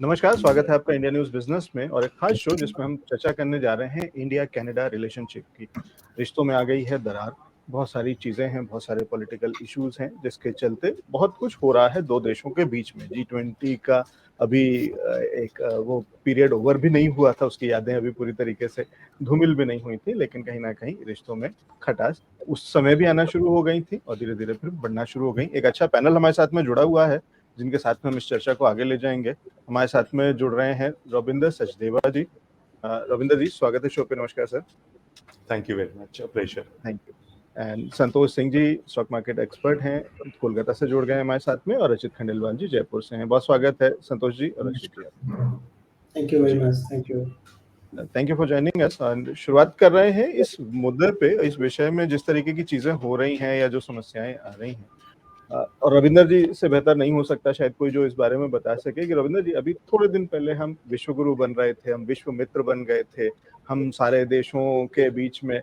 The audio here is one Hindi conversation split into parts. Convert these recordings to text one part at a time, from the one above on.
नमस्कार, स्वागत है आपका इंडिया न्यूज़ बिज़नेस में और एक खास शो जिसमें हम चर्चा करने जा रहे हैं इंडिया कनाडा रिलेशनशिप की। रिश्तों में आ गई है दरार, बहुत सारी चीज़ें हैं, बहुत सारे पॉलिटिकल इश्यूज़ हैं जिसके चलते बहुत कुछ हो रहा है 2 देशों के बीच में। जी20 का अभी वो पीरियड ओवर भी नहीं हुआ था, उसकी यादें अभी पूरी तरीके से धूमिल भी नहीं हुई थी, लेकिन कहीं न कहीं रिश्तों में खटास उस समय भी आना शुरू हो गई थी और धीरे-धीरे फिर बढ़ना शुरू हो गई। एक अच्छा पैनल हमारे साथ में जुड़ा हुआ है, जिनके साथ में हम इस चर्चा को आगे ले जाएँगे। हमारे साथ में जुड़ रहे हैं रविंदर सचदेवा जी। रविंदर जी, स्वागत है शो पे। नमस्कार sir. Thank you very much, pleasure. Thank you. And Santosh Singh ji stock market expert हैं, कोलकाता से जुड़ गए हैं हमारे साथ में, और रचित खंडेलवाल जी जयपुर से हैं। बहुत स्वागत है संतोष जी और Rachit ji. Thank you very much. Thank you for joining us. शुरुआत कर रहे हैं इस मुद्दे पे, इस विषय में जिस तरीके की चीजें हो रही हैं या जो समस्याएं आ रही हैं। और रविंदर जी से बेहतर नहीं हो सकता शायद कोई जो इस बारे में बता सके कि रविंदर जी, अभी थोड़े दिन पहले हम विश्व गुरु बन रहे थे, हम विश्व मित्र बन गए थे, हम सारे देशों के बीच में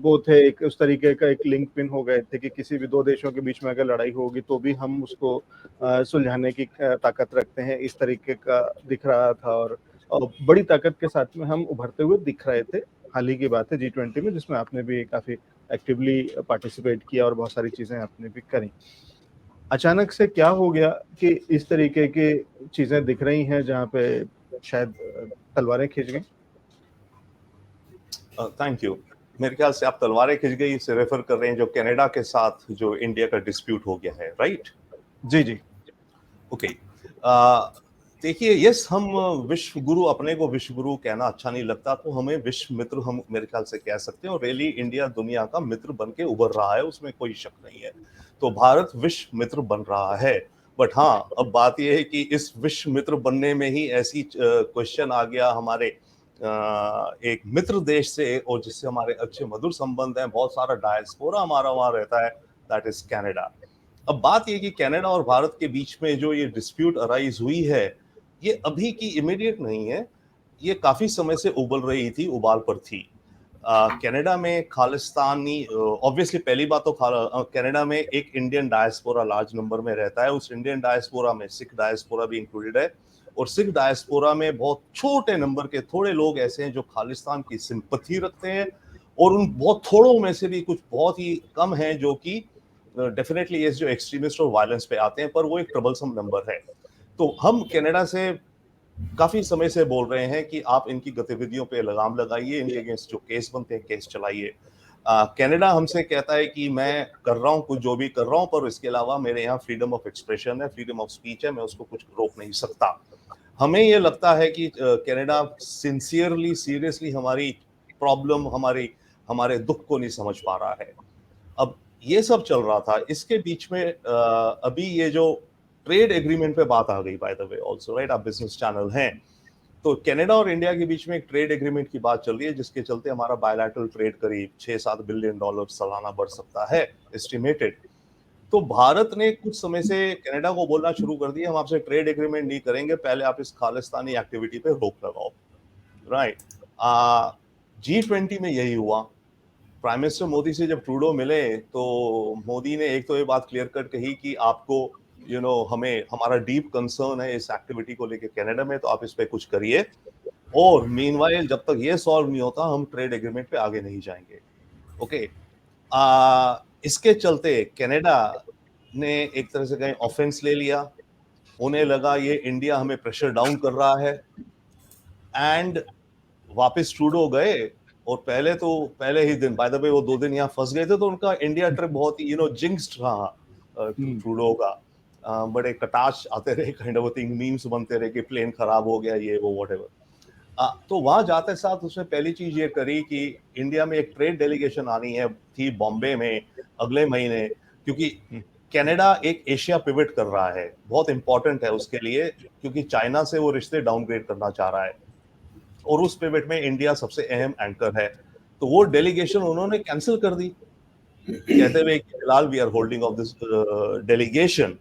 वो थे, एक उस तरीके का एक लिंक पिन हो गए थे कि किसी भी 2 देशों के बीच में अगर लड़ाई होगी तो भी हम उसको सुलझाने की ताकत रखते हैं, इस तरीके का दिख रहा था। और बड़ी ताकत के साथ में हम उभरते हुए दिख रहे थे। हाल ही की बात है जी20 में, जिसमें आपने भी काफी एक्टिवली पार्टिसिपेट किया और बहुत सारी चीजें आपने भी करी। अचानक से क्या हो गया कि इस तरीके की चीजें दिख रही हैं जहाँ पे शायद तलवारें खिंच गई? Thank you. मेरे ख्याल से आप तलवारें खिंच गई से रेफर कर रहे हैं जो कनाडा के साथ जो इंडिया का डिस्प्यूट हो गया है, राइट? जी जी। ओके। देखिए, यस, हम विश्व गुरु, अपने को विश्व गुरु कहना अच्छा नहीं लगता, तो हमें विश्व मित्र हम मेरे ख्याल से कह सकते हैं, और रियली इंडिया दुनिया का मित्र बन के उभर रहा है, उसमें कोई शक नहीं है। तो भारत विश्व मित्र बन रहा है। बट हाँ, अब बात यह है कि इस विश्व मित्र बनने में ही ऐसी क्वेश्चन आ गया हमारे एक मित्र देश से, और जिससे हमारे अच्छे मधुर संबंध हैं, बहुत सारा डायस्पोरा हमारा वहां रहता है, दैट इज कनाडा। अब बात ये कि कनाडा और भारत के बीच में जो ये डिस्प्यूट अराइज हुई है, ये अभी की इमीडिएट नहीं है, ये काफी समय से उबल रही थी, उबाल पर थी। कनाडा में खालिस्तानी, ऑब्वियसली पहली बात तो कनाडा में एक इंडियन डायस्पोरा लार्ज नंबर में रहता है। उस इंडियन डायस्पोरा में सिख डायस्पोरा भी इंक्लूडेड है, और सिख डायस्पोरा में बहुत छोटे नंबर के थोड़े लोग ऐसे हैं जो खालिस्तान की सिंपैथी रखते हैं, और उन बहुत थोड़ों में से भी कुछ बहुत ही कम हैं जो कि डेफिनेटली ये जो एक्सट्रीमिस्ट और वायलेंस पे आते हैं, पर वो एक ट्रबलसम नंबर है। तो हम कनाडा से काफी समय से बोल रहे हैं कि आप इनकी गतिविधियों पे लगाम लगाइए, इनके अगेंस्ट जो केस बनते हैं केस चलाइए। कनाडा हमसे कहता है कि मैं कर रहा हूँ कुछ, जो भी कर रहा हूँ, पर इसके अलावा मेरे यहाँ फ्रीडम ऑफ एक्सप्रेशन है, फ्रीडम ऑफ स्पीच है, मैं उसको कुछ रोक नहीं सकता। हमें ये लगता है कि कनाडा सिंसियरली, सीरियसली हमारी प्रॉब्लम, हमारे दुख को नहीं समझ पा रहा है। अब ये सब चल रहा था, इसके बीच में अभी ये जो ट्रेड एग्रीमेंट पे बात आ गई, by the way also, right, आप बिजनेस चैनल हैं, तो कनाडा और इंडिया के बीच में एक ट्रेड एग्रीमेंट की बात चल रही है, जिसके चलते हमारा बायलैटरल ट्रेड करीब 6-7 बिलियन डॉलर सालाना बढ़ सकता है, एस्टिमेटेड। तो भारत ने कुछ समय से कनाडा को बोलना शुरू कर दिया, हम आपसे ट्रेड एग्रीमेंट नहीं करेंगे, पहले आप इस खालिस्तानी एक्टिविटी पे रोक लगाओ, राइट। G20 में यही हुआ। प्राइम मिनिस्टर मोदी से जब ट्रूडो मिले तो मोदी ने एक तो ये बात क्लियर कट कही कि आपको हमें, हमारा डीप कंसर्न है इस एक्टिविटी को लेके कनाडा में, तो आप इस पे कुछ करिए, और मीनवाइल जब तक ये सॉल्व नहीं होता हम ट्रेड एग्रीमेंट पे आगे नहीं जाएंगे। ओके। इसके चलते कनाडा ने एक तरह से कहीं ऑफेंस ले लिया, उन्हें लगा ये इंडिया हमें प्रेशर डाउन कर रहा है, एंड वापस ट्रूडो गए, और पहले ही दिन, बाय द वे वो 2 दिन यहाँ फंस गए थे, तो उनका इंडिया ट्रिप बहुत ही जिंक्स्ड रहा ट्रूडो का। बड़े कटाश आते रहे, काइंड ऑफ थिंग, मीम्स बनते रहे कि प्लेन खराब हो गया, ये वो व्हाटएवर। तो वहां जाते साथ उसने पहली चीज ये करी कि इंडिया में एक ट्रेड डेलीगेशन आनी है थी बॉम्बे में अगले महीने, क्योंकि कनाडा एक एशिया पिवट कर रहा है, बहुत इंपॉर्टेंट है उसके लिए, क्योंकि चाइना से वो रिश्ते डाउनग्रेड करना चाह रहा है, और उस पिवट में इंडिया सबसे अहम एंकर है। तो वो डेलीगेशन उन्होंने कैंसिल कर दी, कहते हुए कि फिलहाल we are holding off this delegation.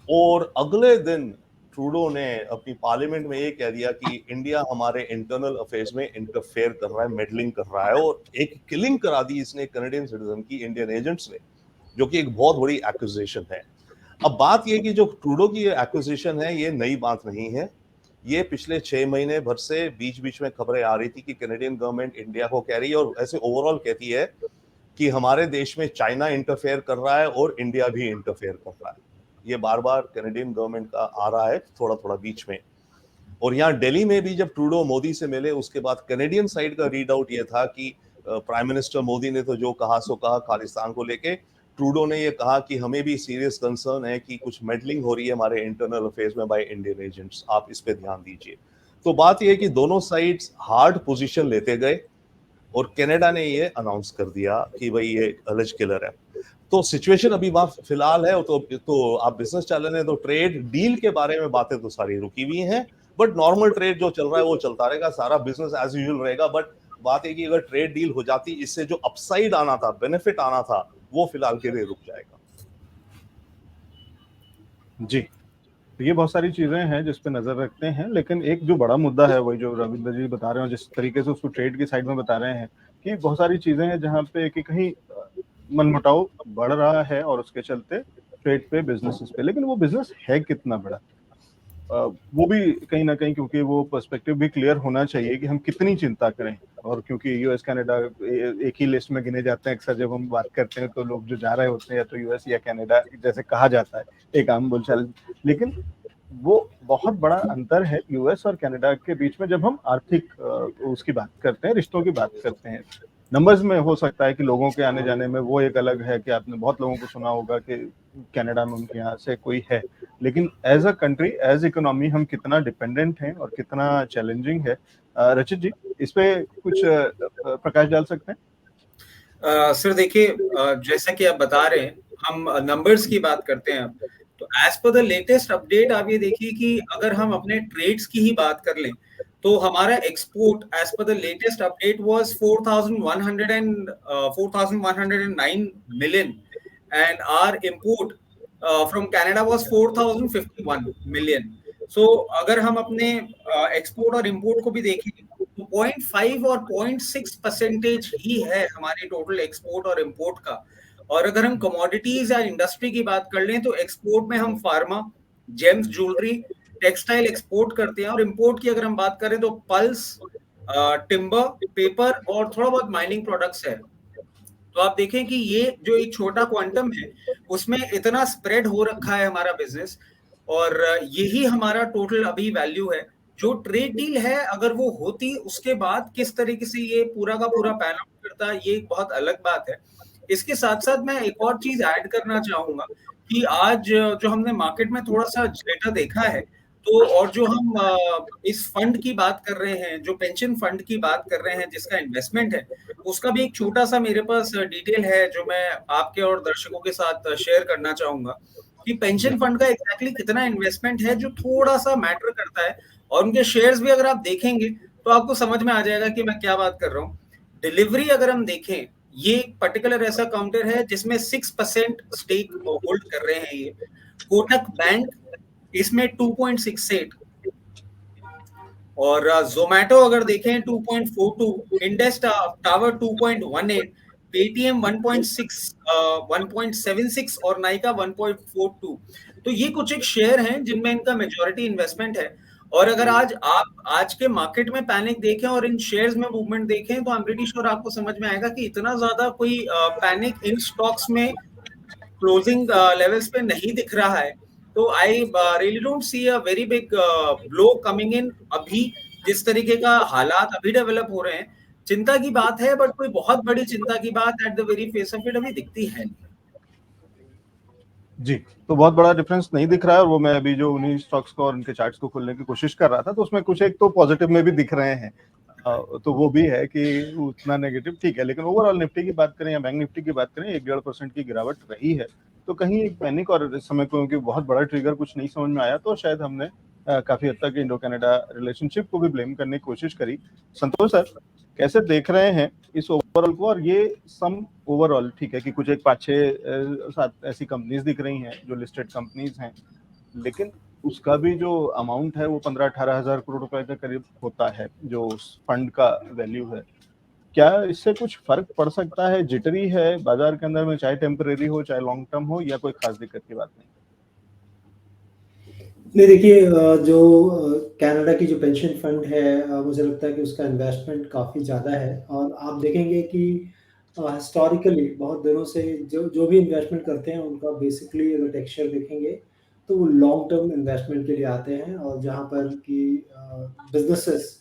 और अगले दिन ट्रूडो ने अपनी पार्लियामेंट में ये कह दिया कि इंडिया हमारे इंटरनल अफेयर्स में इंटरफेयर कर रहा है, मेडलिंग कर रहा है, और एक किलिंग करा दी इसने कनेडियन सिटीजन की इंडियन एजेंट्स ने, जो कि एक बहुत बड़ी एक्यूजेशन है। अब बात ये कि जो ट्रूडो की एक्विजिशन है ये नई बात नहीं है, ये पिछले 6 महीने भर से बीच बीच में खबरें आ रही थी कि कैनेडियन गवर्नमेंट इंडिया को कह रही है और ऐसे ओवरऑल कहती है कि हमारे देश में चाइना इंटरफेयर कर रहा है और इंडिया भी इंटरफेयर कर रहा है। ये बार बार कैनेडियन गवर्नमेंट का आ रहा है थोड़ा थोड़ा बीच में। और यहाँ दिल्ली में भी जब ट्रूडो मोदी से मिले उसके बाद कैनेडियन साइड का रीड आउट ये था कि प्राइम मिनिस्टर मोदी ने तो जो कहा सो कहा खालिस्तान को लेके, ट्रूडो ने ये कहा कि हमें भी सीरियस कंसर्न है कि कुछ मेडलिंग हो रही है हमारे इंटरनल अफेयर्स में बाय इंडियन एजेंट्स, आप इस पे ध्यान दीजिए। तो बात ये है कि दोनों साइड्स हार्ड पोजीशन लेते गए और कनाडा ने ये अनाउंस कर दिया कि भाई ये अलेज किलर है। तो सिचुएशन अभी वहां फिलहाल है। तो आप बिजनेस चल रहे हैं तो ट्रेड डील के बारे में बातें तो सारी रुकी हुई हैं, बट नॉर्मल ट्रेड जो चल रहा है वो चलता रहेगा, सारा बिजनेस एज यूजुअल रहेगा। बट बात है कि अगर ट्रेड डील हो जाती, इससे जो अपसाइड आना था, बेनिफिट आना था, वो फिलहाल के लिए रुक जाएगा। जी, तो ये बहुत सारी चीजें हैं जिस पे नजर रखते हैं, लेकिन एक जो बड़ा मुद्दा है वही जो रविंद्र जी बता रहे हैं, जिस तरीके से उसको ट्रेड की साइड में बता रहे हैं कि बहुत सारी चीजें हैं जहाँ पे कि कहीं मनमुटाव बढ़ रहा है और उसके चलते ट्रेड पे, बिजनेस पे, लेकिन वो बिजनेस है कितना बड़ा, वो भी कहीं ना कहीं, क्योंकि वो पर्सपेक्टिव भी क्लियर होना चाहिए कि हम कितनी चिंता करें। और क्योंकि यूएस कनाडा एक ही लिस्ट में गिने जाते हैं, अक्सर जब हम बात करते हैं तो लोग जो जा रहे होते हैं या तो यूएस या कनाडा जैसे कहा जाता है, एक आम बोलचाल, लेकिन वो बहुत बड़ा अंतर है यूएस और कनाडा के बीच में जब हम आर्थिक उसकी बात करते हैं, रिश्तों की बात करते हैं। नंबर्स में हो सकता है कि लोगों के आने जाने में वो एक अलग है कि आपने बहुत लोगों को सुना होगा कि कनाडा में उनके यहाँ से कोई है, लेकिन as a country, as economy हम कितना डिपेंडेंट हैं और कितना चैलेंजिंग है। रचित जी, इस पे कुछ प्रकाश डाल सकते हैं? सर देखिए, जैसा कि आप बता रहे हैं, हम नंबर्स की बात करते हैं अब, तो as per the latest update आप ये देखिए कि अगर हम अपने ट्रेड्स की ही बात कर लें तो हमारा export as per the latest update was 4,109 million and our import from Canada was 4,051 million. So अगर हम अपने एक्सपोर्ट और इंपोर्ट को भी देखें तो 0.5 और 0.6% ही है हमारे टोटल एक्सपोर्ट और इंपोर्ट का। और अगर हम कमोडिटीज या इंडस्ट्री की बात कर लें तो एक्सपोर्ट में हम pharma, James, jewellery, textile export करते हैं, और इंपोर्ट की अगर हम बात करें तो पल्स, टिम्बर, पेपर और थोड़ा बहुत माइनिंग प्रोडक्ट्स है। तो आप देखें कि ये जो एक छोटा क्वांटम है उसमें इतना स्प्रेड हो रखा है हमारा बिजनेस, और यही हमारा टोटल अभी वैल्यू है। जो ट्रेड डील है अगर वो होती, उसके बाद किस तरीके से ये पूरा का पूरा पैन आउट करता, ये एक बहुत अलग बात है। इसके साथ साथ मैं एक और चीज ऐड करना चाहूंगा कि आज जो हमने मार्केट में थोड़ा सा डेटा देखा है, तो और जो हम इस फंड की बात कर रहे हैं, जो पेंशन फंड की बात कर रहे हैं जिसका इन्वेस्टमेंट है, उसका भी एक छोटा सा मेरे पास डिटेल है जो मैं आपके और दर्शकों के साथ शेयर करना चाहूंगा कि पेंशन फंड का एग्जैक्टली कितना इन्वेस्टमेंट है, जो थोड़ा सा मैटर करता है। और उनके शेयर्स भी अगर आप देखेंगे तो आपको समझ में आ जाएगा कि मैं क्या बात कर रहा हूँ। डिलीवरी अगर हम देखें, ये पर्टिकुलर ऐसा काउंटर है जिसमें 6% स्टेक होल्ड कर रहे हैं ये। कोटक बैंक इसमें 2.68, और जोमैटो अगर देखें 2.42, इंडस टावर 2.18, पेटीएम 1.76 और नाइका 1.42। तो ये कुछ एक शेयर हैं जिनमें इनका मेजॉरिटी इन्वेस्टमेंट है। और अगर आप आज के मार्केट में पैनिक देखें और इन शेयर्स में मूवमेंट देखें तो आई एम प्रीटी श्योर आपको समझ में आएगा कि इतना ज्यादा कोई पैनिक इन स्टॉक्स में क्लोजिंग लेवल्स पे नहीं दिख रहा है। तो I really don't see a very big blow coming in अभी, जिस तरीके का हालात अभी डेवलप हो रहे हैं। चिंता की बात है, बट कोई बहुत बड़ी चिंता की बात at the very face of it अभी दिखती है नहीं। जी, तो बहुत बड़ा डिफरेंस नहीं दिख रहा है, और वो मैं अभी जो उन्हीं स्टॉक्स को और उनके चार्ट्स को खोलने की कोशिश कर रहा था तो उसमें कुछ एक तो पॉजिटिव में भी दिख रहे हैं, तो वो भी है कि उतना नेगेटिव ठीक है, लेकिन ओवरऑल निफ्टी की बात करें या बैंक निफ्टी की बात करें, 1-1.5% की गिरावट रही है। तो कहीं पैनिक और इस समय क्योंकि बहुत बड़ा ट्रिगर कुछ नहीं समझ में आया, तो शायद हमने काफी हद तक इंडो कनाडा रिलेशनशिप को भी ब्लेम करने की कोशिश करी। संतोष सर, कैसे देख रहे हैं इस ओवरऑल को? और ये सम ओवरऑल ठीक है कि कुछ एक 5-6-7 ऐसी कंपनीज दिख रही हैं जो लिस्टेड कंपनीज हैं, लेकिन उसका भी जो अमाउंट है वो 15-18 हजार करोड़ रुपए के करीब होता है जो उस फंड का वैल्यू है। क्या इससे कुछ फर्क पड़ सकता है? जिटरी है बाजार के अंदर में, चाहे टेम्परेरी हो चाहे लॉन्ग टर्म हो, या कोई खास दिक्कत की बात नहीं? नहीं देखिए, जो कनाडा की जो पेंशन फंड है, मुझे लगता है कि उसका इन्वेस्टमेंट काफ़ी ज़्यादा है और आप देखेंगे कि हिस्टोरिकली बहुत दिनों से जो जो भी इन्वेस्टमेंट करते हैं उनका बेसिकली अगर टेक्सचर देखेंगे तो वो लॉन्ग टर्म इन्वेस्टमेंट के लिए आते हैं, और जहाँ पर कि businesses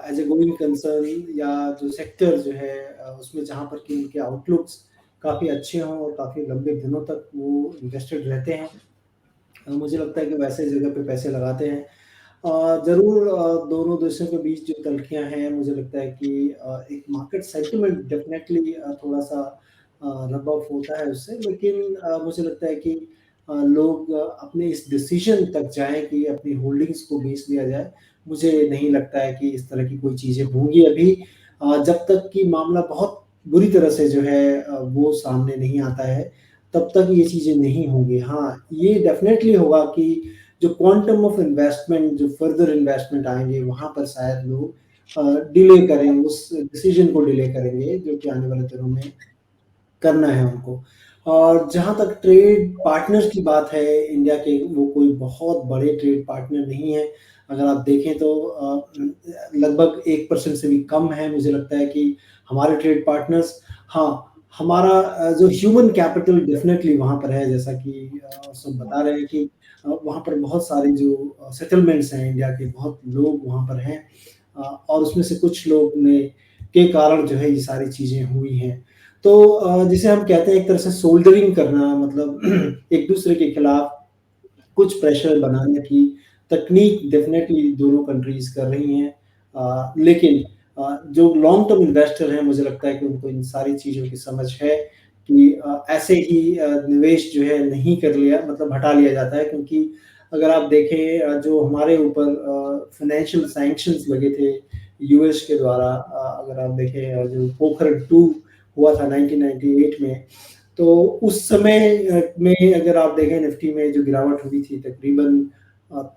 as a going concern या जो सेक्टर जो है उसमें जहाँ पर कि उनके आउटलुक्स काफ़ी अच्छे हों और काफ़ी लंबे दिनों तक वो इन्वेस्टेड रहते हैं, मुझे लगता है कि वैसे जगह पे पैसे लगाते हैं। ज़रूर दोनों देशों के बीच जो तल्खियाँ हैं, मुझे लगता है कि एक मार्केट सेंटिमेंट डेफ़िनेटली थोड़ा-सा रब ऑफ होता है उससे, लेकिन मुझे लगता है कि लोग अपने इस डिसीज़न तक जाएँ कि अपनी होल्डिंग्स को बेच दिया जाए। मुझे नहीं लगता है कि इस तरह की कोई चीज़ें होंगी अभी, जब तक कि मामला बहुत बुरी तरह से जो है वो सामने नहीं आता है, तब तक ये चीज़ें नहीं होंगी। हाँ, ये डेफ़िनेटली होगा कि जो क्वांटम ऑफ इन्वेस्टमेंट, जो फर्दर इन्वेस्टमेंट आएँगे, वहाँ पर शायद लोग डिले करें, उस डिसीज़न को डिले करेंगे, जो कि आने वाले दिनों में करना है उनको। और जहाँ तक ट्रेड पार्टनर्स की बात है, इंडिया के वो कोई बहुत बड़े ट्रेड पार्टनर नहीं हैं। अगर आप देखें तो लगभग 1% से भी कम है, मुझे लगता है कि हमारे ट्रेड पार्टनर्स। हाँ, हमारा जो ह्यूमन कैपिटल डेफ़िनेटली वहाँ पर है, जैसा कि सब बता रहे हैं कि वहाँ पर बहुत सारे जो सेटलमेंट्स हैं इंडिया के, बहुत लोग वहाँ पर हैं, और उसमें से कुछ लोग ने के कारण जो है ये सारी चीज़ें हुई हैं। तो जिसे हम कहते हैं एक तरह से सोल्डरिंग करना, मतलब एक-दूसरे के खिलाफ कुछ प्रेशर बनाने की तकनीक डेफ़िनेटली दोनों कंट्रीज़ कर रही हैं। लेकिन जो लॉन्ग टर्म इन्वेस्टर हैं, मुझे लगता है कि उनको इन सारी चीज़ों की समझ है कि ऐसे ही निवेश जो है नहीं कर लिया, मतलब हटा लिया जाता है, क्योंकि अगर आप देखें जो हमारे ऊपर फाइनेंशियल सैंक्शंस लगे थे यूएस के द्वारा, अगर आप देखें जो पोखरण 2 हुआ था 1998 में, तो उस समय में अगर आप देखें निफ्टी में जो गिरावट हुई थी तकरीबन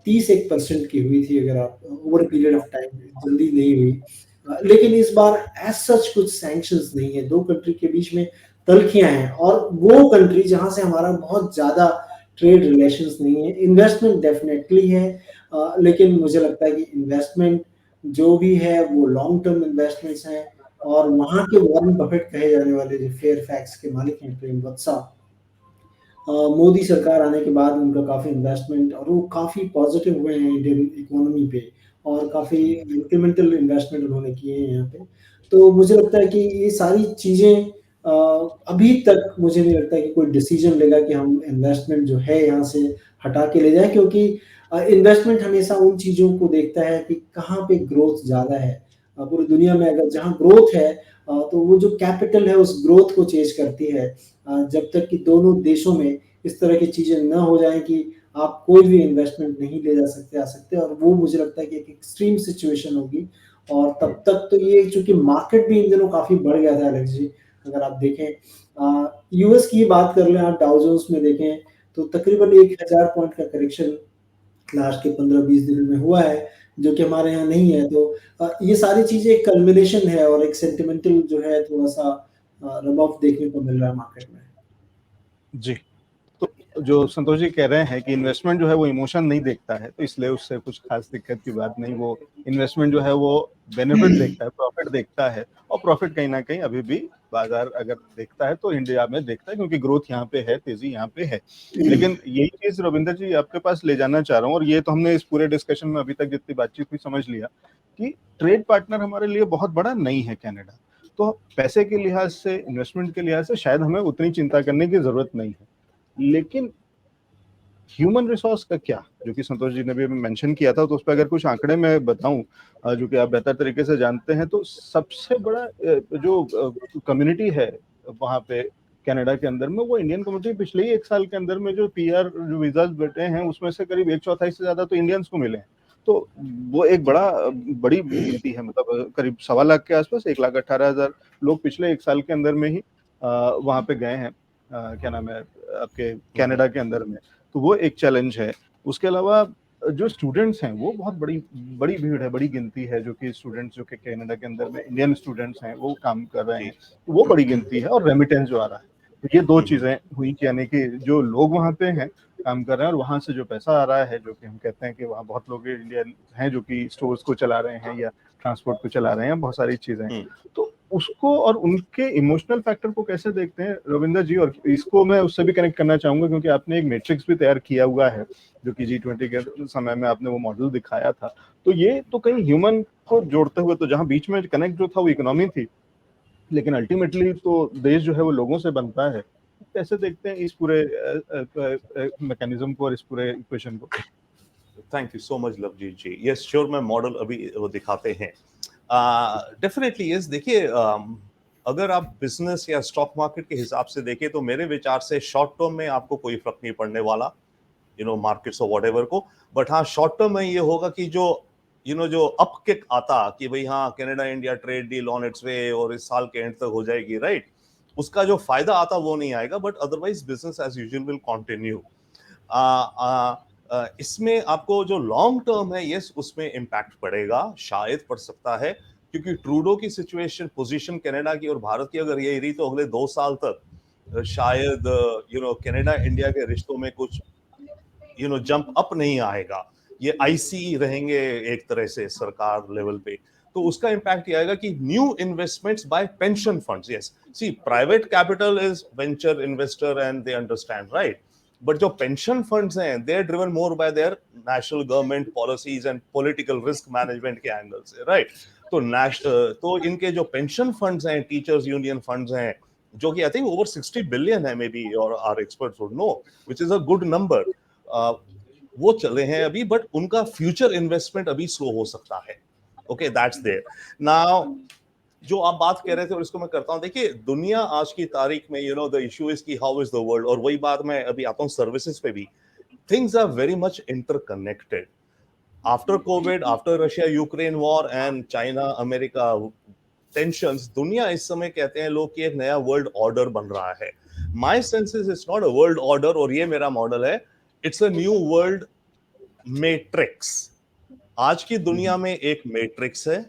30% की हुई थी, अगर आप over a period of time, जल्दी नहीं हुई। लेकिन इस बार एज़ सच कुछ सैंक्शंस नहीं है, 2 कंट्री के बीच में तल्खियाँ हैं, और वो कंट्री जहाँ से हमारा बहुत ज़्यादा ट्रेड रिलेशंस नहीं है। इन्वेस्टमेंट डेफ़िनेटली है, लेकिन मुझे लगता है कि इन्वेस्टमेंट जो भी है वो लॉन्ग टर्म इन्वेस्टमेंट्स हैं, और वहाँ के वॉरेन बफेट कहे जाने वाले जो फेयरफैक्स के मालिक हैं प्रेम वत्सा, मोदी सरकार आने के बाद उनका काफ़ी इन्वेस्टमेंट और वो काफ़ी पॉजिटिव हुए हैं इंडियन इकोनॉमी पे, और काफ़ी इंक्रीमेंटल इन्वेस्टमेंट उन्होंने किए हैं यहाँ पे। तो मुझे लगता है कि ये सारी चीज़ें अभी तक मुझे नहीं लगता कि कोई डिसीजन लेगा कि हम इन्वेस्टमेंट जो है यहाँ से हटा के ले जाएँ, क्योंकि इन्वेस्टमेंट हमेशा उन चीज़ों को देखता है कि कहाँ पे ग्रोथ ज़्यादा है। पूरी दुनिया में अगर जहाँ ग्रोथ है, तो वो जो कैपिटल है उस ग्रोथ को चेज़ करती है। जब तक कि दोनों देशों में इस तरह की चीज़ें ना हो जाएँ कि आप कोई भी इन्वेस्टमेंट नहीं ले जा सकते, आ सकते, और वो मुझे लगता है कि एक एक्सट्रीम सिचुएशन होगी, और तब तक तो ये, चूँकि मार्केट भी इन दिनों काफ़ी बढ़ गया था एलेक्स जी, अगर आप देखें यूएस की बात कर लें, आप डाउ जोन्स में देखें तो तकरीबन 1000 पॉइंट का करेक्शन लास्ट के 15-20 दिनों में हुआ है, जो कि हमारे यहाँ नहीं है। तो ये सारी चीज़ें एक कल्मिनेशन है, और एक सेंटिमेंटल जो है थोड़ा-सा रब ऑफ देखने को मिल रहा है मार्केट में। जी। तो जो संतोष जी कह रहे हैं कि इन्वेस्टमेंट जो है वो इमोशन नहीं देखता है, तो इसलिए उससे कुछ खास दिक्कत की बात नहीं। वो इन्वेस्टमेंट जो है वो बेनिफिट देखता है, प्रॉफिट देखता है, और प्रॉफिट कहीं न कहीं अभी भी बाज़ार अगर देखता है तो इंडिया में देखता है, क्योंकि ग्रोथ यहाँ पे है, तेज़ी यहाँ पे है। लेकिन यही चीज़ रविंदर जी आपके पास ले जाना चाह रहा हूँ, और ये तो हमने इस पूरे डिस्कशन में अभी तक जितनी बातचीत हुई समझ लिया कि ट्रेड पार्टनर हमारे लिए बहुत बड़ा नहीं है कनाडा। तो पैसे के लिहाज से, इन्वेस्टमेंट के लिहाज से शायद हमें उतनी चिंता करने की ज़रूरत नहीं है। लेकिन ह्यूमन रिसोर्स का क्या, जो कि संतोष जी ने भी मेंशन किया था, तो उस पे अगर कुछ आंकड़े मैं बताऊं, जो कि आप बेहतर तरीके से जानते हैं, तो सबसे बड़ा जो कम्युनिटी है वहाँ पे कनाडा के अंदर में, वो इंडियन कम्युनिटी। पिछले ही 1 साल के अंदर में जो पीआर जो वीजाज बैठे हैं, उसमें से करीब 1/4 से ज्यादा तो इंडियंस को मिले हैं। तो वो एक बड़ी गिनती है, मतलब करीब 1.25 लाख के आसपास, 1,18,000 लोग पिछले 1 साल के अंदर में ही वहाँ पे गए हैं, क्या नाम है आपके कनाडा के अंदर में। तो वो एक चैलेंज है। उसके अलावा जो स्टूडेंट्स हैं, वो बहुत बड़ी बड़ी भीड़ है, बड़ी गिनती है, जो कि स्टूडेंट्स जो कि कनाडा के अंदर में इंडियन स्टूडेंट्स हैं, वो काम कर रहे हैं, तो वो बड़ी गिनती है, और रेमिटेंस जो आ रहा है। तो ये 2 चीज़ें हुई कि यानी कि जो लोग वहाँ पे हैं, काम कर रहे हैं और वहाँ से जो पैसा आ रहा है, जो कि हम कहते हैं कि वहाँ बहुत लोग इंडियन हैं जो कि स्टोर्स को चला रहे हैं या ट्रांसपोर्ट को चला रहे हैं, बहुत सारी चीजें हैं, तो उसको और उनके इमोशनल फैक्टर को कैसे देखते हैं रविंदर जी? और इसको मैं उससे भी कनेक्ट करना चाहूंगा क्योंकि आपने एक मैट्रिक्स भी तैयार किया हुआ है जो कि G20 के समय में आपने वो मॉडल दिखाया था, तो ये तो कहीं ह्यूमन को जोड़ते हुए, तो जहाँ बीच में कनेक्ट जो था वो इकोनॉमी थी, लेकिन अल्टीमेटली तो देश जो है वो लोगों से बनता है। कैसे देखते हैं इस पूरे मैकेनिज्म को और इस पूरे इक्वेशन को? Thank you so much Lovejeet ji. Yes sure, मैं मॉडल अभी वो दिखाते हैं। Definitely yes. देखिए अगर आप बिजनेस या स्टॉक मार्केट के हिसाब से देखें तो मेरे विचार से शॉर्ट टर्म में आपको कोई फर्क नहीं पड़ने वाला, मार्केट्स और व्हाटएवर को। बट हाँ, शॉर्ट टर्म में ये होगा कि जो जो अप किक आता कि भाई हाँ Canada India trade deal on its way और इस साल के एंड तक हो जाएगी, राइट, उसका जो फायदा आता वो नहीं आएगा, but otherwise business as usual will continue. इसमें आपको जो लॉन्ग टर्म है, यस, उसमें इम्पैक्ट पड़ेगा, शायद पड़ सकता है, क्योंकि ट्रूडो की सिचुएशन, पोजीशन कनाडा की और भारत की अगर यही रही तो अगले 2 साल तक शायद कनाडा इंडिया के रिश्तों में कुछ जंप अप नहीं आएगा। ये आईसी रहेंगे एक तरह से सरकार लेवल पे, तो उसका इम्पैक्ट ये आएगा कि new investments by pension funds. Yes, see private capital is venture investor and they understand, right, but जो पेंशन फंड्स हैं they are driven more by their national government policies and political risk management के एंगल से, राइट। तो इनके जो पेंशन फंड्स हैं, टीचर्स यूनियन फंड्स हैं, जो कि आई थिंक ओवर 60 बिलियन है, मे बी, और our experts would know, which is a good number, वो चले हैं अभी, बट उनका फ्यूचर इन्वेस्टमेंट अभी स्लो हो सकता है। Okay, that's there. नाउ जो आप बात कह रहे थे और इसको मैं करता हूं, देखिए दुनिया आज की तारीख में द इशू इज की हाउ इज द वर्ल्ड, और वही बात मैं अभी आता हूं सर्विसेज पे भी, things are very much interconnected. After Covid, after Russia Ukraine war and China America tensions, दुनिया इस समय कहते हैं लोग कि एक नया वर्ल्ड ऑर्डर बन रहा है। My senses it's not a world order, और ये मेरा मॉडल है, it's a new world matrix. आज की दुनिया में एक मैट्रिक्स है,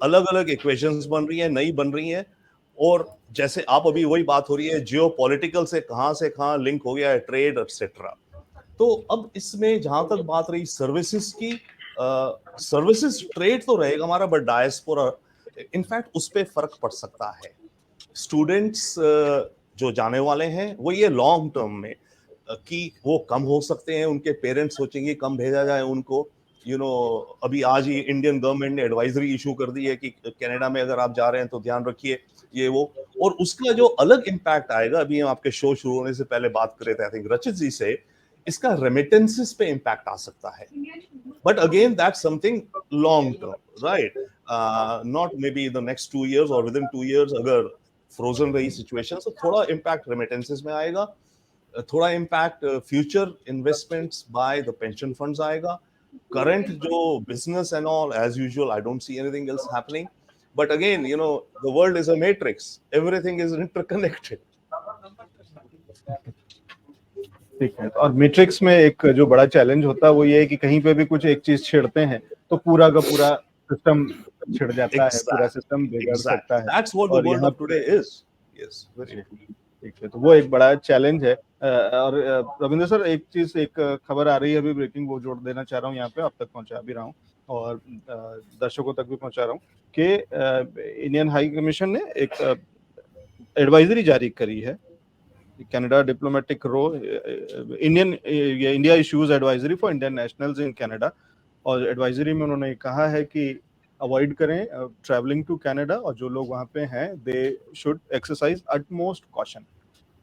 अलग अलग इक्वेशंस बन रही है, नई बन रही है, और जैसे आप अभी वही बात हो रही है, जियोपॉलिटिकल से कहां लिंक हो गया है, ट्रेड एक्सेट्रा। तो अब इसमें जहां तक बात रही सर्विसेज की, सर्विसेज ट्रेड तो रहेगा हमारा, बट डायस्पोरा इनफैक्ट उस पर फर्क पड़ सकता है। स्टूडेंट्स जो जाने वाले हैं वो ये लॉन्ग टर्म में कि वो कम हो सकते हैं, उनके पेरेंट्स सोचेंगे कम भेजा जाए उनको। अभी आज ही इंडियन गवर्नमेंट ने एडवाइजरी इशू कर दी है कि कनाडा में अगर आप जा रहे हैं तो ध्यान रखिए ये वो, और उसका जो अलग इम्पैक्ट आएगा, अभी हम आपके शो शुरू होने से पहले बात कर रहे थे आई थिंक रचित जी से, इसका रेमिटेंसेस पे इम्पैक्ट आ सकता है, but again that's something long term, right, not maybe in the next 2 years और विद इन 2 years अगर फ्रोजन रही सिचुएशन, तो थोड़ा इम्पैक्ट रेमिटेंसेस में आएगा, थोड़ा impact future investments by the pension funds आएगा। करंट जो business and all as usual, I don't see anything else happening, but again the world is a matrix, everything is interconnected. ठीक है, और मैट्रिक्स में एक जो बड़ा चैलेंज होता है वो ये है कि कहीं पे भी कुछ एक चीज छेड़ते हैं तो पूरा का पूरा सिस्टम छिड़ जाता है, पूरा सिस्टम बिगड़ सकता है। That's what the world of today is. Yes, very true. ठीक है, तो वो एक बड़ा चैलेंज है। और रविंद्र सर, एक चीज, एक खबर आ रही है अभी ब्रेकिंग, वो जोड़ देना चाह रहा हूँ यहाँ पे, आप तक पहुंचा भी रहा हूँ और दर्शकों तक भी पहुंचा रहा हूँ कि इंडियन हाई कमीशन ने एक एडवाइजरी जारी करी है, Canada diplomatic role, India issues advisory for Indian nationals in Canada, और एडवाइजरी में उन्होंने कहा है कि अवॉइड करें ट्रैवलिंग टू कनाडा, और जो लोग वहाँ पे हैं they should exercise utmost caution.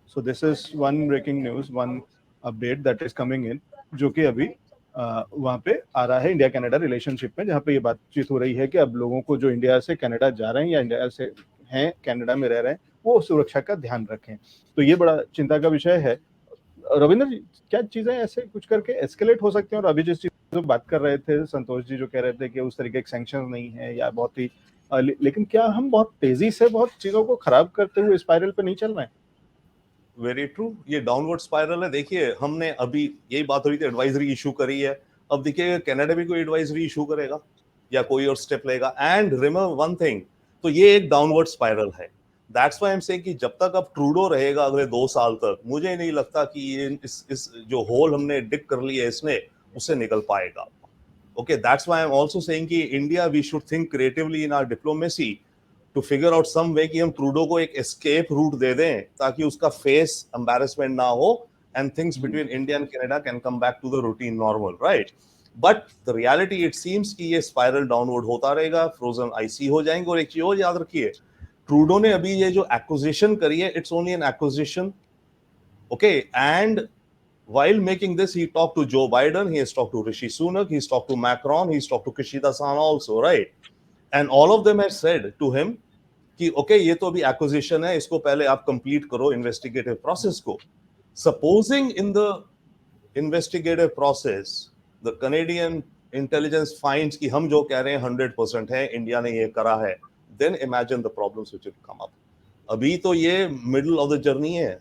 So this is one breaking news, one update that is coming in, जो कि अभी वहाँ पे आ रहा है इंडिया कनाडा रिलेशनशिप में, जहाँ पे ये बातचीत हो रही है कि अब लोगों को जो इंडिया से कनाडा जा रहे हैं या इंडिया से हैं कनाडा में रह रहे हैं वो सुरक्षा का ध्यान रखें। तो ये बड़ा चिंता का विषय है। रविंद्र जी, क्या चीजें ऐसे कुछ करके एस्केलेट हो सकती हैं? और अभी जिस चीज जो बात कर रहे थे संतोष जी, जो कह रहे थे कि उस तरीके के सैंक्शन नहीं है या बहुत ही लेकिन क्या हम बहुत तेजी से बहुत चीजों को खराब करते हुए स्पाइरल पे नहीं चल रहे हैं? वेरी ट्रू, ये डाउनवर्ड स्पाइरल है। देखिए हमने अभी यही बात हो रही थी, एडवाइजरी इशू करी है, अब देखिए कनाडा भी कोई एडवाइजरी इशू करेगा या कोई और स्टेप लेगा, एंड रिमेंबर वन थिंग, तो ये एक डाउनवर्ड स्पाइरल है, that's why I am saying कि जब तक अब ट्रूडो रहेगा अगले 2 साल तक, मुझे नहीं लगता कि ये इस जो होल हमने डिग कर लिया है इसने, उससे निकल पाएगा। Okay, that's why I'm also saying कि India we should think creatively in our diplomacy to figure out some way कि हम ट्रूडो को एक escape route दे दें ताकि उसका face embarrassment ना हो and things between India and Canada can come back to the routine normal, right? But the reality it seems कि ये spiral downward होता रहेगा, frozen icy हो जाएंगे। और एक चीज और याद रखिए, ट्रूडो ने अभी ये जो acquisition करी है, it's only an acquisition, okay? And while making this, he talked to Joe Biden, he has talked to Rishi Sunak, he's talked to Macron, he's talked to Kishida-san also, right? And all of them have said to him कि okay, ये तो अभी acquisition है, इसको पहले आप complete करो investigative process को. Supposing in the investigative process, the Canadian intelligence finds कि हम जो कह रहे हैं 100% है, इंडिया ने ये करा है, then imagine the problems which will come up. अभी तो ये middle of the journey है.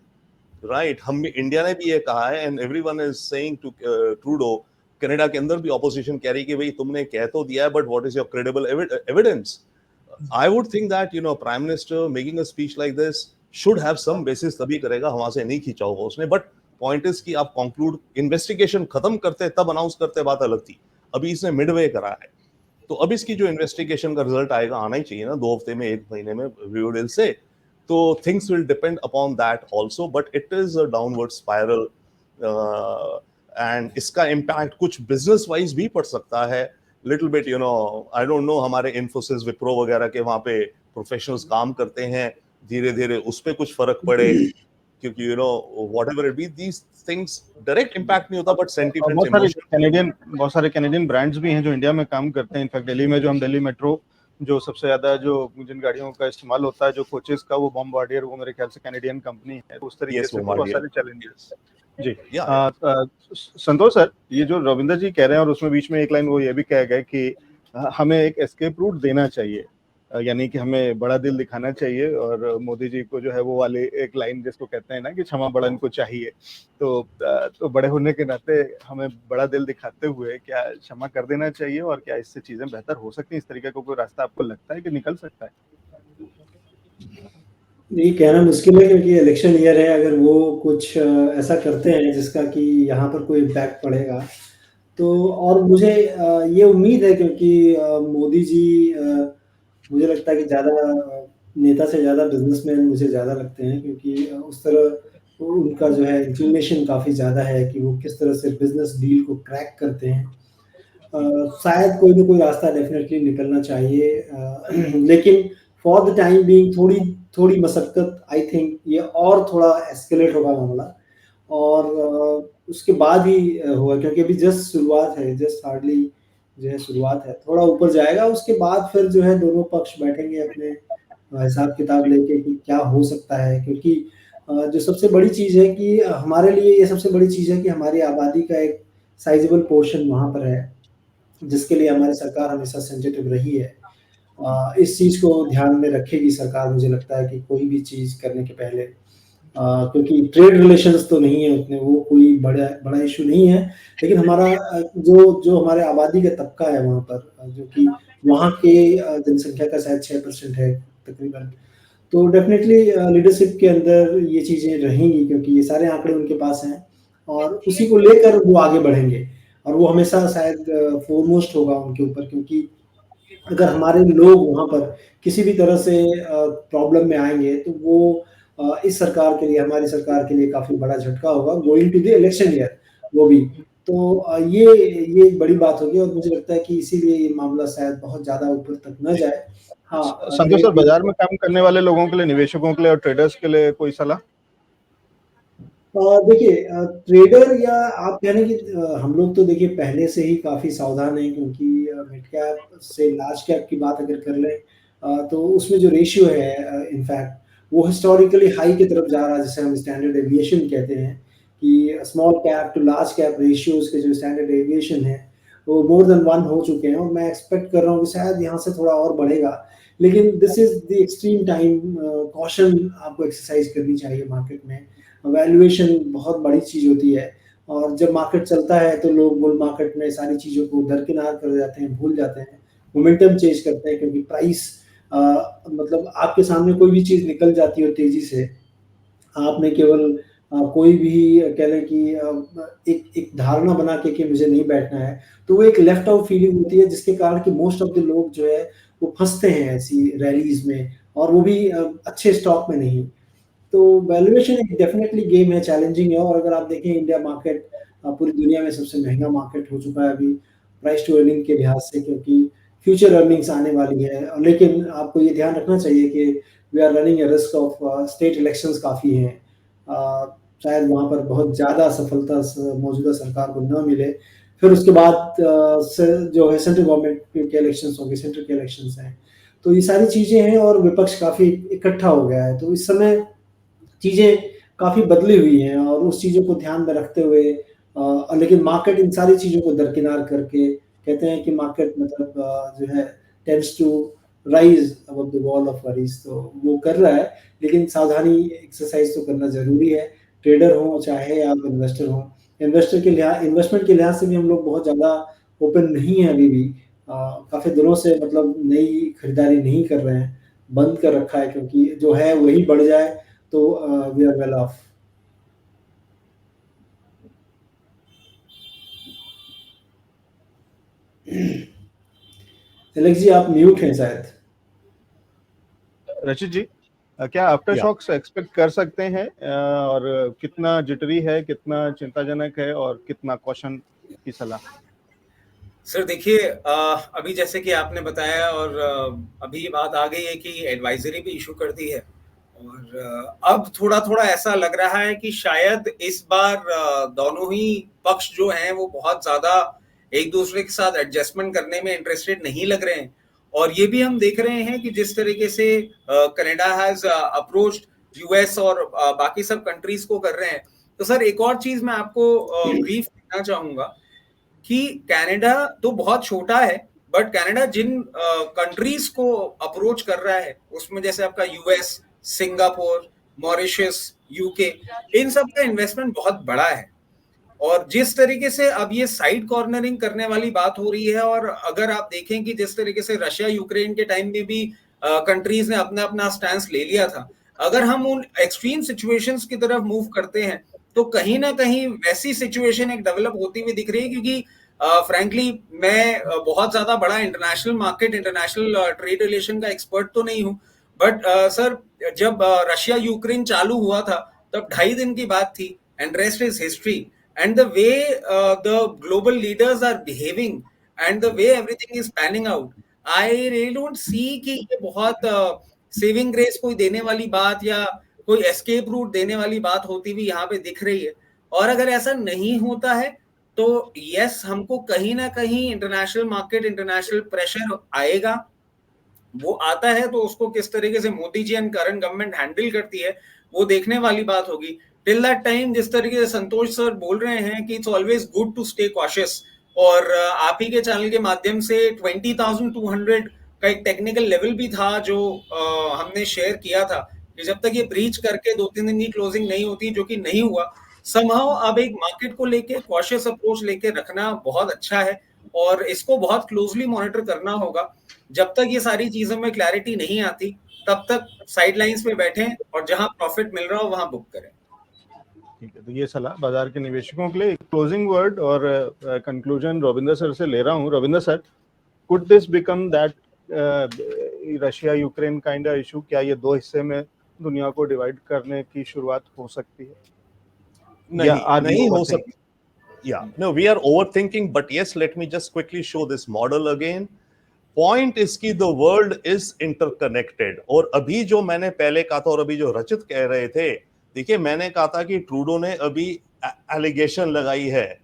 राइट, हम इंडिया ने भी ये कहा है and everyone is saying to Trudeau, Canada के अंदर भी ऑपोजिशन कह रही है कि भाई तुमने कह तो दिया है but what is your credible evidence. I would think that you know prime minister making a speech like this should have some basis, तभी करेगा, वहां से नहीं खींचा होगा उसने। बट पॉइंट इज कि आप कंक्लूड इन्वेस्टिगेशन खत्म करते तब अनाउंस करते, बात अलग थी। अभी इसने मिडवे करा है, तो अब इसकी जो इन्वेस्टिगेशन का रिजल्ट आएगा, आना ही चाहिए ना 2 हफ्ते में, 1 महीने में रिव्यू से, तो things will depend upon that also, but it is a downward spiral and इसका impact कुछ business wise भी पड़ सकता है little bit, you know, I don't know, हमारे Infosys, Wipro वगैरह के वहाँ पे professionals काम करते हैं, धीरे-धीरे उस पे कुछ फर्क पड़े, क्योंकि you know whatever it be, these things direct impact नहीं होता, but sentiments, emotion। बहुत सारे कैनेडियन ब्रांड्स भी हैं जो इंडिया में काम करते हैं। इनफैक्ट दिल्ली में जो हम दिल्ली मेट्रो जो सबसे ज्यादा जो जिन गाड़ियों का इस्तेमाल होता है, जो कोचेस का, वो बॉम्बार्डियर, वो मेरे ख्याल से कैनेडियन कंपनी है। उस तरीके से बहुत सारे चैलेंजेस। जी, संतोष सर, ये जो रविंदर जी कह रहे हैं और उसमें बीच में एक लाइन वो ये भी कह गए कि हमें एक एस्केप रूट देना चाहिए, यानी कि हमें बड़ा दिल दिखाना चाहिए, और मोदी जी को जो है वो वाली एक लाइन जिसको कहते हैं ना कि क्षमा बड़ा इनको चाहिए, तो बड़े होने के नाते हमें बड़ा दिल दिखाते हुए क्या क्षमा कर देना चाहिए, और क्या इससे चीजें बेहतर हो सकती हैं? इस तरीके का कोई रास्ता आपको लगता है कि निकल सकता है? ये कहना मुश्किल है क्योंकि इलेक्शन ईयर है। अगर वो कुछ ऐसा करते हैं जिसका कि यहाँ पर कोई इम्पैक्ट पड़ेगा, तो और मुझे ये उम्मीद है क्योंकि मोदी जी मुझे लगता है कि ज़्यादा नेता से ज़्यादा बिजनेसमैन मुझे ज़्यादा लगते हैं, क्योंकि उस तरह उनका जो है इंक्लिनेशन काफ़ी ज़्यादा है कि वो किस तरह से बिजनेस डील को क्रैक करते हैं। शायद कोई ना कोई रास्ता डेफिनेटली निकलना चाहिए, लेकिन फॉर द टाइम बीइंग थोड़ी मशक्कत, आई थिंक ये और थोड़ा एस्केलेट होगा मामला, और उसके बाद ही होगा, क्योंकि अभी जस्ट शुरुआत है, जस्ट हार्डली जो है शुरुआत है, थोड़ा ऊपर जाएगा, उसके बाद फिर जो है दोनों पक्ष बैठेंगे अपने हिसाब किताब लेके कि क्या हो सकता है। क्योंकि जो सबसे बड़ी चीज़ है कि हमारे लिए ये सबसे बड़ी चीज़ है कि हमारी आबादी का एक साइजेबल पोर्शन वहाँ पर है, जिसके लिए हमारी सरकार हमेशा सेंसिटिव रही है। इस चीज़ को ध्यान में रखेगी सरकार, मुझे लगता है कि कोई भी चीज़ करने के पहले, क्योंकि ट्रेड रिलेशंस तो नहीं है उतने, वो कोई बड़ा इशू नहीं है, लेकिन हमारा जो हमारे आबादी का तबका है वहाँ पर, जो कि वहाँ के जनसंख्या का शायद 6% है तकरीबन, तो डेफिनेटली लीडरशिप के अंदर ये चीज़ें रहेंगी, क्योंकि ये सारे आंकड़े उनके पास हैं और उसी को लेकर वो आगे बढ़ेंगे, और वो हमेशा शायद फोरमोस्ट होगा उनके ऊपर, क्योंकि अगर हमारे लोग वहाँ पर किसी भी तरह से प्रॉब्लम में आएंगे तो वो इस सरकार के लिए, हमारी सरकार के लिए काफ़ी बड़ा झटका होगा going to the election year, वो भी। तो ये बड़ी बात होगी, और मुझे लगता है कि इसीलिए ये मामला शायद बहुत ज़्यादा ऊपर तक न जाए। हाँ, संतोष सर, बाजार में काम करने वाले लोगों के लिए, निवेशकों के लिए और ट्रेडर्स के लिए कोई सलाह? देखिए, ट्रेडर या आप कह रहे हैं कि हम लोग तो देखिए पहले से ही काफ़ी सावधान हैं, क्योंकि मिड कैप से लार्ज कैप की बात अगर कर लें, तो उसमें जो रेशियो है इनफैक्ट वो हिस्टोरिकली हाई की तरफ जा रहा है, जिसे हम स्टैंडर्ड एविएशन कहते हैं, कि small cap to large cap ratios के जो स्टैंडर्ड एविएशन है वो मोर देन 1 हो चुके हैं, और मैं एक्सपेक्ट कर रहा हूँ कि शायद यहाँ से थोड़ा और बढ़ेगा। लेकिन this is the extreme time, caution आपको एक्सरसाइज करनी चाहिए मार्केट में। वैल्यूएशन बहुत बड़ी चीज़ होती है, और जब मार्केट चलता है तो लोग बुल मार्केट में सारी चीज़ों को दरकिनार कर जाते हैं, भूल जाते हैं, मोमेंटम चेंज करते हैं, क्योंकि प्राइस मतलब आपके सामने कोई भी चीज़ निकल जाती हो तेज़ी से, आपने केवल कोई भी कह लें कि एक धारणा बना के कि मुझे नहीं बैठना है, तो वो एक लेफ्ट आउट फीलिंग होती है जिसके कारण कि मोस्ट ऑफ द लोग जो है वो फँसते हैं ऐसी रैलीज़ में और वो भी अच्छे स्टॉक में नहीं। तो वैल्यूएशन एक डेफिनिटली गेम है, चैलेंजिंग है और अगर आप देखें इंडिया मार्केट पूरी दुनिया में सबसे महँगा मार्केट हो चुका है अभी प्राइस टू अर्निंग के लिहाज़ से क्योंकि फ्यूचर अर्निंग्स आने वाली है। लेकिन आपको ये ध्यान रखना चाहिए कि we are running a risk of state elections काफ़ी हैं। शायद वहाँ पर बहुत ज़्यादा सफलता मौजूदा सरकार को न मिले। फिर उसके बाद जो है सेंट्रल गवर्नमेंट के इलेक्शंस होंगे, सेंटर के इलेक्शंस हैं। तो ये सारी चीज़ें हैं और विपक्ष काफ़ी इकट्ठा हो गया है। तो इस समय चीज़ें काफ़ी बदली हुई हैं और उस चीज़ों को ध्यान में रखते हुए लेकिन मार्केट इन सारी चीज़ों को दरकिनार करके कहते हैं कि मार्केट मतलब जो है tends to rise above the wall of worries तो वो कर रहा है, लेकिन सावधानी एक्सरसाइज़ तो करना ज़रूरी है। ट्रेडर हों चाहे आप इन्वेस्टर हों। इन्वेस्टमेंट के लिहाज से भी हम लोग बहुत ज़्यादा ओपन नहीं हैं अभी भी। काफ़ी दिनों से मतलब नई खरीदारी नहीं कर रहे हैं, बंद कर रखा है क्योंकि जो है वही बढ़ जाए तो we are well off. Alex ji आप म्यूट हैं शायद। रचित जी, क्या आफ्टर या शॉक्स एक्सपेक्ट कर सकते हैं और कितना जिटरी है, कितना चिंताजनक है और कितना कॉशन की सलाह? सर देखिए अभी जैसे कि आपने बताया और अभी ये बात आ गई है कि एडवाइजरी भी इशू कर दी है और अब थोड़ा-थोड़ा ऐसा लग रहा है कि शायद इस बार दोनों ही पक्ष जो हैं वो बहुत ज़्यादा एक-दूसरे के साथ एडजस्टमेंट करने में इंटरेस्टेड नहीं लग रहे हैं और ये भी हम देख रहे हैं कि जिस तरीके से कनाडा हैज़ अप्रोच्ड यूएस और बाकी सब कंट्रीज़ को कर रहे हैं। तो सर एक और चीज़ मैं आपको ब्रीफ करना चाहूँगा कि कनाडा तो बहुत छोटा है बट कनाडा जिन कंट्रीज को अप्रोच कर रहा है उसमें जैसे आपका यूएस, सिंगापुर, मॉरिशस, यूके इन सब का इन्वेस्टमेंट बहुत बड़ा है और जिस तरीके से अब ये साइड कॉर्नरिंग करने वाली बात हो रही है और अगर आप देखें कि जिस तरीके से रशिया यूक्रेन के टाइम में भी कंट्रीज ने अपना अपना स्टैंड ले लिया था, अगर हम उन एक्सट्रीम सिचुएशंस की तरफ मूव करते हैं तो कहीं ना कहीं वैसी सिचुएशन एक डेवलप होती हुई दिख रही है क्योंकि फ्रैंकली मैं बहुत ज्यादा बड़ा international market international trade relation का एक्सपर्ट तो नहीं हूं बट सर जब रशिया यूक्रेन चालू हुआ था तब 2.5 दिन की बात थी and rest is history and the way the global leaders are behaving and the way everything is panning out, I really don't see कि ये बहुत saving grace कोई देने वाली बात या कोई escape route देने वाली बात होती हुई यहाँ पे दिख रही है और अगर ऐसा नहीं होता है तो यस हमको कहीं ना कहीं इंटरनेशनल मार्केट इंटरनेशनल प्रेशर आएगा। वो आता है तो उसको किस तरीके से Modi ji and current government handle करती है वो देखने वाली बात होगी। टिल दैट टाइम जिस तरीके से संतोष सर बोल रहे हैं कि it's always good to stay cautious और आप ही के चैनल के माध्यम से 20,200 का एक टेक्निकल लेवल भी था जो हमने शेयर किया था कि जब तक ये ब्रीच करके 2-3 दिन की क्लोजिंग नहीं होती जो कि नहीं हुआ समहाउ अब एक मार्केट को लेके कॉशियस अप्रोच लेके रखना बहुत अच्छा है और इसको बहुत क्लोजली मॉनिटर करना होगा। जब तक ये सारी चीजों में क्लैरिटी नहीं आती तब तक साइडलाइंस पे बैठें और जहां प्रॉफिट मिल रहा हो वहां बुक करें। ठीक है, तो ये सलाह बाजार के निवेशकों के लिए। क्लोजिंग वर्ड और कंक्लूजन रविंद्र सर से ले रहा हूँ। Ravindra sir, could this become that Russia Ukraine kind of issue? क्या ये दो हिस्से में दुनिया को डिवाइड करने की शुरुआत हो सकती है? नहीं हो सकती। Yeah, no, we are overthinking, but yes, let me just quickly show this model again. Point is कि the world is interconnected और अभी जो मैंने पहले कहा था और अभी जो रचित कह रहे थे, देखिए मैंने कहा था कि ट्रूडो ने अभी एलिगेशन लगाई है,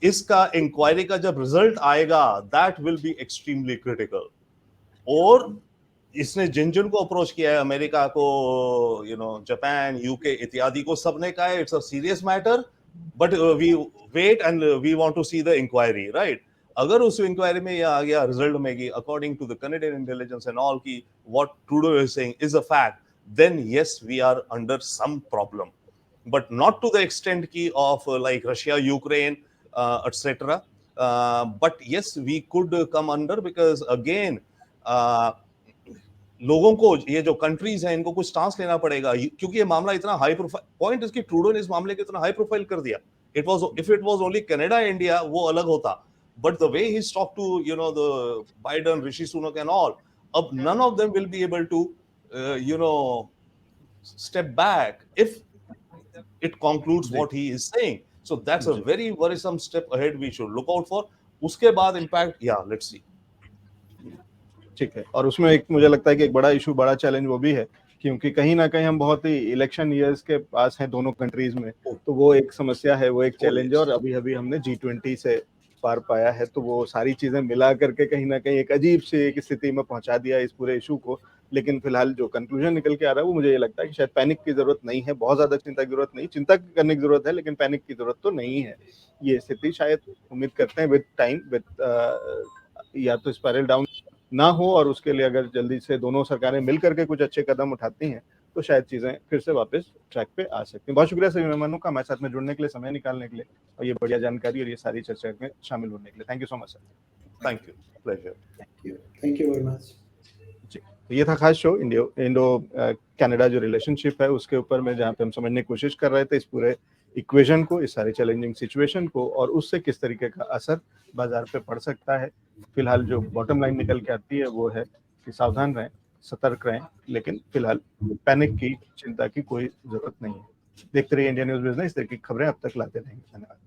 इसका इंक्वायरी का जब रिजल्ट आएगा that will be extremely critical और इसने जिन जिन को अप्रोच किया है अमेरिका को, जापान, यूके इत्यादि को, सबने कहा है it's a serious matter but we wait and we want to see the inquiry, right? अगर उस इंक्वायरी में यह आ गया रिजल्ट में कि according to the Canadian intelligence and all की what Trudeau is saying is a fact, then yes we are under some problem but not to the extent ki of like Russia, Ukraine, etc. But yes we could come under because again लोगों को, ये जो कंट्रीज हैं, इनको कुछ स्टांस लेना पड़ेगा, क्योंकि ये मामला इतना हाई प्रोफाइल, पॉइंट इसकी ट्रूडो ने इस मामले को इतना हाई प्रोफाइल कर दिया. It was only Canada India, वो अलग होता, but the way he talk to the Biden, Rishi Sunak and all, अब none of them will be able to step back if it concludes what he is saying. So that's a very worrisome step ahead we should look out for. उसके बाद impact, yeah, let's see. ठीक है, और उसमें एक मुझे लगता है कि एक बड़ा इशू, बड़ा चैलेंज वो भी है, क्योंकि कहीं ना कहीं हम बहुत ही इलेक्शन ईयर्स के पास हैं दोनों कंट्रीज में, तो वो एक समस्या है, वो एक चैलेंज है, और अभी अभी हमने G20 से पार पाया है, तो वो सारी चीजें मिला करके कहीं ना कहीं एक अजीब सी एक स्थिति में पहुंचा दिया इस पूरे इशू को. लेकिन फिलहाल जो कंक्लूजन निकल के आ रहा है वो मुझे ये लगता है कि शायद पैनिक की जरूरत नहीं है, बहुत ज्यादा चिंता की जरूरत नहीं, चिंता करने की जरूरत है लेकिन पैनिक की जरूरत तो नहीं है. ये स्थिति शायद उम्मीद करते हैं विद टाइम, या तो स्पाइरल डाउन ना हो, और उसके लिए अगर जल्दी से दोनों सरकारें मिल करके कुछ अच्छे कदम उठाती हैं तो शायद चीजें फिर से वापस ट्रैक पे आ सकती हैं. बहुत शुक्रिया सभी मेहमानों का हमारे साथ में जुड़ने के लिए, समय निकालने के लिए, और ये बढ़िया जानकारी और ये सारी चर्चा में शामिल होने के लिए. Thank you so much sir. Thank you, pleasure. Thank you very much. तो ये था खास शो इंडो कनाडा जो रिलेशनशिप है उसके ऊपर में, जहाँ पे हम समझने की कोशिश कर रहे थे इस पूरे इक्वेशन को, इस सारे चैलेंजिंग सिचुएशन को, और उससे किस तरीके का असर बाजार पे पड़ सकता है. फिलहाल जो बॉटम लाइन निकल के आती है वो है कि सावधान रहें, सतर्क रहें, लेकिन फिलहाल पैनिक की, चिंता की कोई जरूरत नहीं है. देखते रहिए इंडिया न्यूज़ बिजनेस, इस तरह की खबरें अब तक लाते रहेंगे. धन्यवाद.